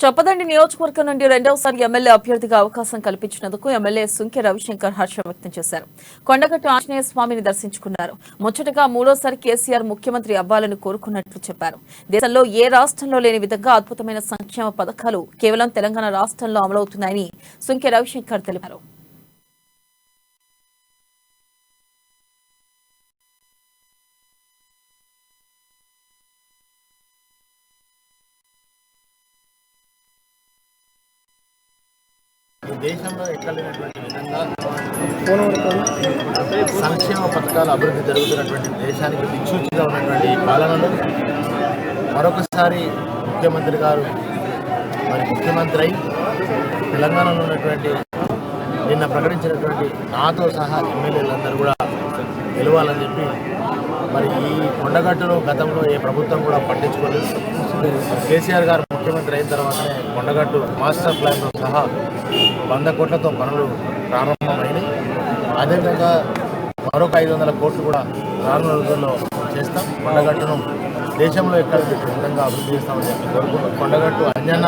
చొప్పదండి నియోజకవర్గం నుండి రెండవసారి ఎమ్మెల్యే అభ్యర్థిగా అవకాశం కల్పించినందుకు ఎమ్మెల్యే సుంకె రవిశంకర్ హర్షం వ్యక్తం చేశారు. కొండగట్టు ఆంజనేయ స్వామిని దర్శించుకున్నారు. ముచ్చటగా మూడోసారి కేసీఆర్ ముఖ్యమంత్రి అవ్వాలని కోరుకున్నట్లు చెప్పారు. దేశంలో ఏ రాష్ట్రంలో లేని విధంగా అద్భుతమైన సంక్షేమ పథకాలు కేవలం తెలంగాణ రాష్ట్రంలో అమలవుతున్నాయని సుంకె రవిశంకర్ తెలిపారు. దేశంలో ఎక్కడ లేనటువంటి విధంగా సంక్షేమ పథకాల అభివృద్ధి జరుగుతున్నటువంటి దేశానికి దిక్సూచిగా ఉన్నటువంటి ఈ పాలనలో మరొకసారి ముఖ్యమంత్రి గారు ముఖ్యమంత్రి అయి తెలంగాణలో ఉన్నటువంటి నిన్న ప్రకటించినటువంటి నాతో సహా ఎమ్మెల్యేలందరూ కూడా గెలవాలని చెప్పి ఈ కొండగట్టులో గతంలో ఏ ప్రభుత్వం కూడా పట్టించుకోలేదు. కేసీఆర్ గారు ముఖ్యమంత్రి అయిన తర్వాతనే కొండగట్టు మాస్టర్ ప్లాన్తో సహా 100 కోట్లతో పనులు ప్రారంభమైనవి. అదేవిధంగా మరొక 500 కోట్లు కూడా రానున్న రోజుల్లో చేస్తాం. కొండగట్టును దేశంలో ఎక్కడ విధంగా అభివృద్ధి చేస్తామని చెప్పి కోరుకుంటూ కొండగట్టు అంజన్న